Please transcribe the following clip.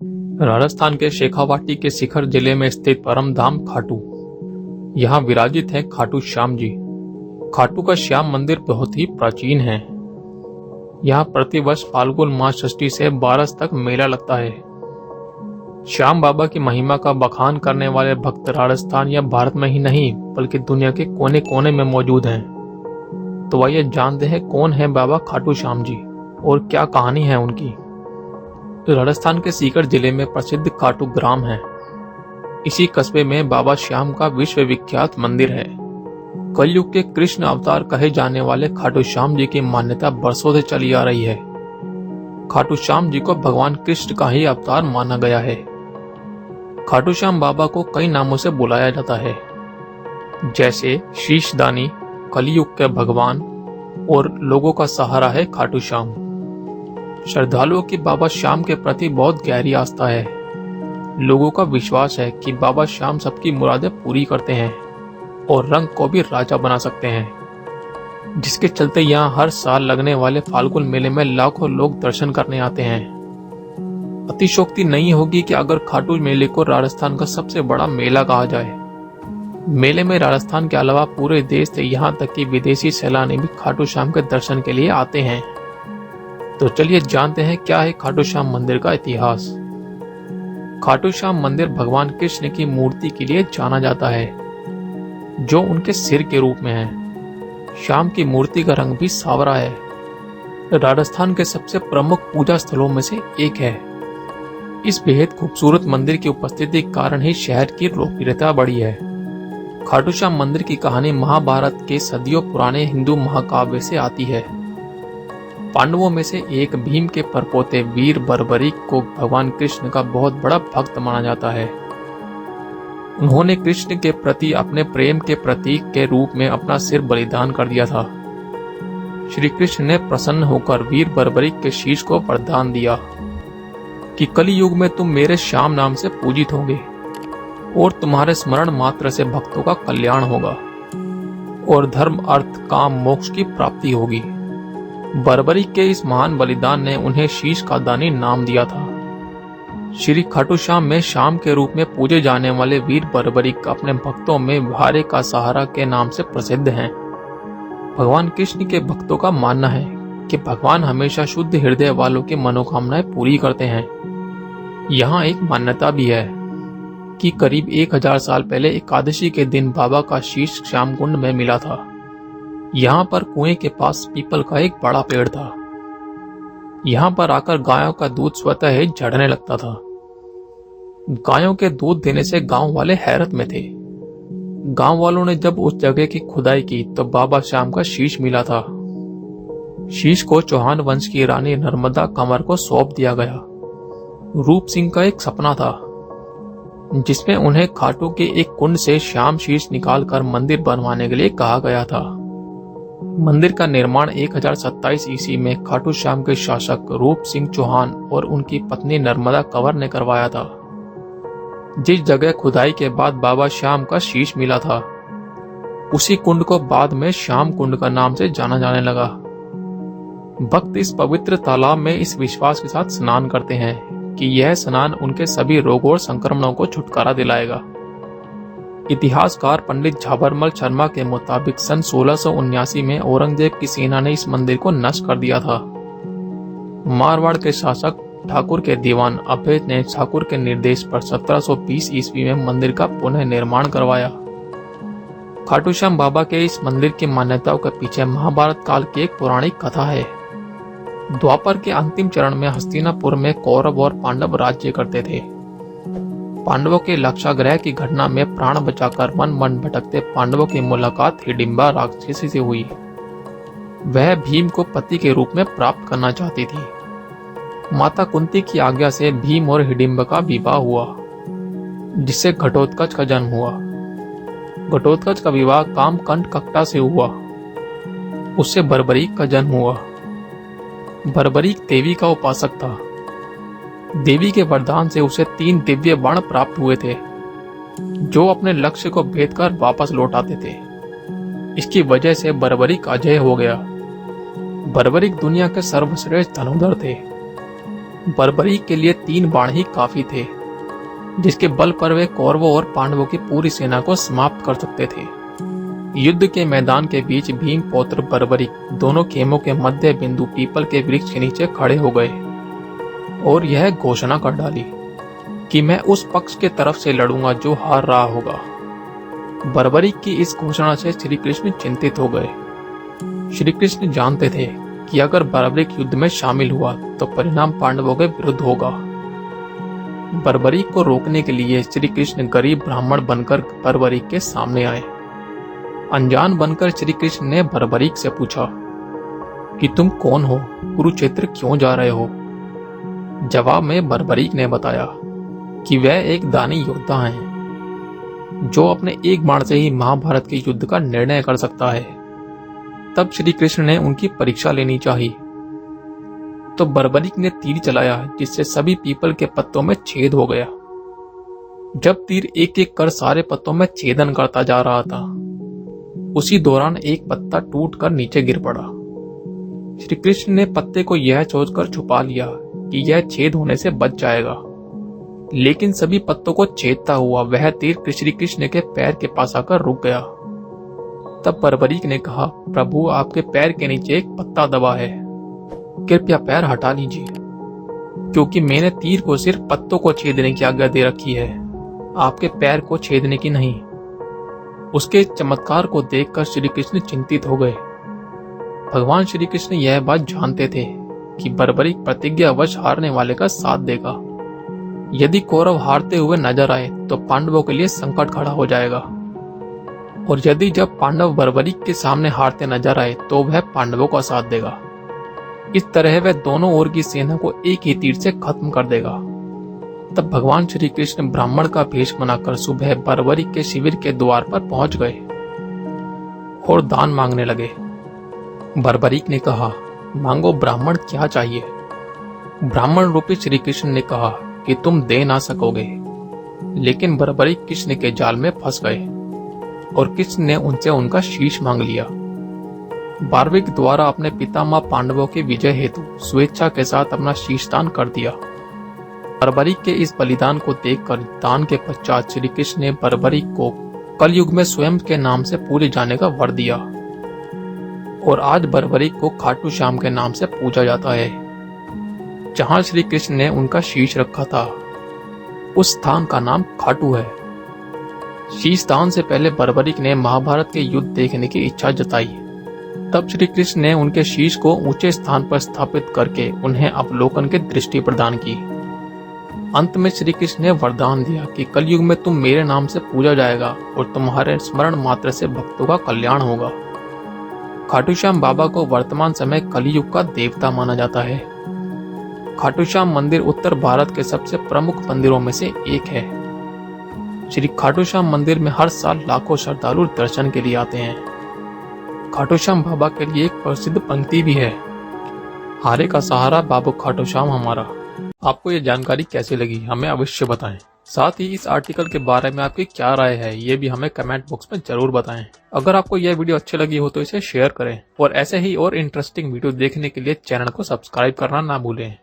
राजस्थान के शेखावाटी के शिखर जिले में स्थित परम धाम खाटू। यहाँ विराजित है खाटू श्याम जी। खाटू का श्याम मंदिर बहुत ही प्राचीन है। यहाँ प्रतिवर्ष फाल्गुन मास षष्ठी से बारस तक मेला लगता है। श्याम बाबा की महिमा का बखान करने वाले भक्त राजस्थान या भारत में ही नहीं बल्कि दुनिया के कोने कोने में मौजूद हैं। तो आइए जानते हैं कौन है बाबा खाटू श्याम जी और क्या कहानी है उनकी। राजस्थान के सीकर जिले में प्रसिद्ध खाटू ग्राम है। इसी कस्बे में बाबा श्याम का विश्वविख्यात मंदिर है। कलयुग के कृष्ण अवतार कहे जाने वाले खाटू श्याम जी की मान्यता बरसों से चली आ रही है। खाटू श्याम जी को भगवान कृष्ण का ही अवतार माना गया है। खाटू श्याम बाबा को कई नामों से बुलाया जाता है, जैसे शीशदानी, कलयुग के भगवान और लोगों का सहारा है खाटू श्याम। श्रद्धालुओं की बाबा श्याम के प्रति बहुत गहरी आस्था है। लोगों का विश्वास है कि बाबा श्याम सबकी मुरादें पूरी करते हैं और रंग को भी राजा बना सकते हैं, जिसके चलते यहाँ हर साल लगने वाले फाल्गुन मेले में लाखों लोग दर्शन करने आते हैं। अतिशोक्ति नहीं होगी कि अगर खाटू मेले को राजस्थान का सबसे बड़ा मेला कहा जाए। मेले में राजस्थान के अलावा पूरे देश से यहाँ तक कि विदेशी सैलानी भी खाटू श्याम के दर्शन के लिए आते हैं। तो चलिए जानते हैं क्या है खाटू श्याम मंदिर का इतिहास। खाटू श्याम मंदिर भगवान कृष्ण की मूर्ति के लिए जाना जाता है, जो उनके सिर के रूप में है। श्याम की मूर्ति का रंग भी सावरा है। राजस्थान के सबसे प्रमुख पूजा स्थलों में से एक है। इस बेहद खूबसूरत मंदिर की उपस्थिति के कारण ही शहर की लोकप्रियता बढ़ी है। खाटू श्याम मंदिर की कहानी महाभारत के सदियों पुराने हिंदू महाकाव्य से आती है। पांडवों में से एक भीम के परपोते वीर बर्बरीक को भगवान कृष्ण का बहुत बड़ा भक्त माना जाता है। उन्होंने कृष्ण के प्रति अपने प्रेम के प्रतीक के रूप में अपना सिर बलिदान कर दिया था। श्री कृष्ण ने प्रसन्न होकर वीर बर्बरीक के शीश को वरदान दिया कि कलि युग में तुम मेरे श्याम नाम से पूजित होंगे और तुम्हारे स्मरण मात्र से भक्तों का कल्याण होगा और धर्म, अर्थ, काम, मोक्ष की प्राप्ति होगी। बर्बरीक के इस महान बलिदान ने उन्हें शीश का दानी नाम दिया था। श्री खाटू श्याम में श्याम के रूप में पूजे जाने वाले वीर बर्बरीक अपने भक्तों में भारे का सहारा के नाम से प्रसिद्ध हैं। भगवान कृष्ण के भक्तों का मानना है कि भगवान हमेशा शुद्ध हृदय वालों की मनोकामनाएं पूरी करते हैं। यहाँ एक मान्यता भी है कि करीब 1000 साल पहले एकादशी के दिन बाबा का शीश श्याम कुंड में मिला था। यहाँ पर कुएं के पास पीपल का एक बड़ा पेड़ था। यहाँ पर आकर गायों का दूध स्वतः ही झड़ने लगता था। गायों के दूध देने से गांव वाले हैरत में थे। गांव वालों ने जब उस जगह की खुदाई की तो बाबा श्याम का शीश मिला था। शीश को चौहान वंश की रानी नर्मदा कंवर को सौंप दिया गया। रूप सिंह का एक सपना था जिसमें उन्हें खाटू के एक कुंड से श्याम शीश निकालकर मंदिर बनवाने के लिए कहा गया था। मंदिर का निर्माण 1027 ईस्वी में खाटू श्याम के शासक रूप सिंह चौहान और उनकी पत्नी नर्मदा कंवर ने करवाया था। जिस जगह खुदाई के बाद बाबा श्याम का शीश मिला था, उसी कुंड को बाद में श्याम कुंड का नाम से जाना जाने लगा। भक्त इस पवित्र तालाब में इस विश्वास के साथ स्नान करते हैं कि यह स्नान उनके सभी रोगों और संक्रमणों को छुटकारा दिलाएगा। इतिहासकार पंडित झाबरमल शर्मा के मुताबिक सन 1679 में औरंगजेब की सेना ने इस मंदिर को नष्ट कर दिया था। मारवाड़ के शासक ठाकुर के दीवान अभय ने ठाकुर के निर्देश पर 1720 ईस्वी में मंदिर का पुनः निर्माण करवाया। खाटू श्याम बाबा के इस मंदिर की मान्यताओं के पीछे महाभारत काल की एक पौराणिक कथा है। द्वापर के अंतिम चरण में हस्तिनापुर में कौरव और पांडव राज्य करते थे। पांडवों के लक्षाग्रह की घटना में प्राण बचाकर वन वन भटकते पांडवों की मुलाकात हिडिंबा राक्षसी से हुई। वह भीम को पति के रूप में प्राप्त करना चाहती थी। माता कुंती की आज्ञा से भीम और हिडिंबा का विवाह हुआ, जिससे घटोत्कच का जन्म हुआ। घटोत्कच का विवाह कामकंठ कक्टा से हुआ। उससे बर्बरीक का जन्म हुआ। बर्बरीक देवी का उपासक था। देवी के वरदान से उसे 3 दिव्य बाण प्राप्त हुए थे, जो अपने लक्ष्य को भेदकर वापस लौट आते थे। इसकी वजह से बर्बरीक अजय हो गया। बर्बरीक दुनिया के सर्वश्रेष्ठ धनुर्धर थे। बर्बरीक के लिए 3 बाण ही काफी थे, जिसके बल पर वे कौरवों और पांडवों की पूरी सेना को समाप्त कर सकते थे। युद्ध के मैदान के बीच भीम पौत्र बर्बरीक दोनों खेमों के मध्य बिंदु पीपल के वृक्ष के नीचे खड़े हो गए और यह घोषणा कर डाली कि मैं उस पक्ष के तरफ से लड़ूंगा जो हार रहा होगा। बर्बरीक की इस घोषणा से श्री कृष्ण चिंतित हो गए। श्री कृष्ण जानते थे कि अगर बर्बरीक युद्ध में शामिल हुआ तो परिणाम पांडवों के विरुद्ध होगा। बर्बरीक को रोकने के लिए श्री कृष्ण गरीब ब्राह्मण बनकर बर्बरीक के सामने आए। अनजान बनकर श्री कृष्ण ने बर्बरीक से पूछा कि तुम कौन हो, कुरुक्षेत्र क्यों जा रहे हो। जवाब में बर्बरीक ने बताया कि वह एक दानी योद्धा हैं, जो अपने एक बाण से ही महाभारत के युद्ध का निर्णय कर सकता है। तब श्री कृष्ण ने उनकी परीक्षा लेनी चाहिए। तो बर्बरीक ने तीर चलाया, जिससे सभी पीपल के पत्तों में छेद हो गया। जब तीर एक एक कर सारे पत्तों में छेदन करता जा रहा था, उसी दौरान एक पत्ता टूटकर नीचे गिर पड़ा। श्री कृष्ण ने पत्ते को यह सोचकर छुपा लिया कि यह छेद होने से बच जाएगा, लेकिन सभी पत्तों को छेदता हुआ वह तीर श्री कृष्ण के पैर के पास आकर रुक गया। तब बर्बरीक ने कहा, प्रभु आपके पैर के नीचे एक पत्ता दबा है, कृपया पैर हटा लीजिए, क्योंकि मैंने तीर को सिर्फ पत्तों को छेदने की आज्ञा दे रखी है, आपके पैर को छेदने की नहीं। उसके चमत्कार को देखकर श्री कृष्ण चिंतित हो गए। भगवान श्री कृष्ण यह बात जानते थे कि बर्बरीक प्रतिज्ञावश हारने वाले का साथ देगा। यदि कौरव हारते हुए नजर आए तो पांडवों के लिए संकट खड़ा हो जाएगा, और यदि जब पांडव बर्बरीक के सामने हारते नजर आए तो वह पांडवों का साथ देगा। इस तरह वह दोनों ओर की सेना को एक ही तीर से खत्म कर देगा। तब भगवान श्री कृष्ण ब्राह्मण का भेष बनाकर सुबह बर्बरीक के शिविर के द्वार पर पहुंच गए और दान मांगने लगे। बर्बरीक ने कहा, मांगो ब्राह्मण, क्या चाहिए। ब्राह्मण रूपी श्री कृष्ण ने कहा कि तुम दे ना सकोगे, लेकिन बर्बरीक कृष्ण के जाल में फंस गए और कृष्ण ने उनसे उनका शीश मांग लिया। बर्बरीक द्वारा अपने पितामह पांडवों की विजय हेतु स्वेच्छा के साथ अपना शीश दान कर दिया। बर्बरीक के इस बलिदान को देखकर दान के पश्चात श्री कृष्ण ने बर्बरीक को कलयुग में स्वयं के नाम से पूजे जाने का वर दिया, और आज बर्बरीक को खाटू श्याम के नाम से पूजा जाता है। जहां श्री कृष्ण ने उनका शीश रखा था, उस स्थान का नाम खाटू है। शीश दान से पहले बर्बरीक ने महाभारत के युद्ध देखने की इच्छा जताई। तब श्री कृष्ण ने उनके शीश को ऊंचे स्थान पर स्थापित करके उन्हें अवलोकन की दृष्टि प्रदान की। अंत में श्री कृष्ण ने वरदान दिया कि कलयुग में तुम मेरे नाम से पूजा जाएगा और तुम्हारे स्मरण मात्र से भक्तों का कल्याण होगा। खाटू श्याम बाबा को वर्तमान समय कलयुग का देवता माना जाता है। खाटू श्याम मंदिर उत्तर भारत के सबसे प्रमुख मंदिरों में से एक है। श्री खाटू श्याम मंदिर में हर साल लाखों श्रद्धालु दर्शन के लिए आते हैं। खाटू श्याम बाबा के लिए एक प्रसिद्ध पंक्ति भी है, हारे का सहारा बाबू खाटू श्याम हमारा। आपको ये जानकारी कैसी लगी हमें अवश्य बताएं। साथ ही इस आर्टिकल के बारे में आपकी क्या राय है ये भी हमें कमेंट बॉक्स में जरूर बताएं। अगर आपको यह वीडियो अच्छी लगी हो तो इसे शेयर करें, और ऐसे ही और इंटरेस्टिंग वीडियो देखने के लिए चैनल को सब्सक्राइब करना ना भूलें।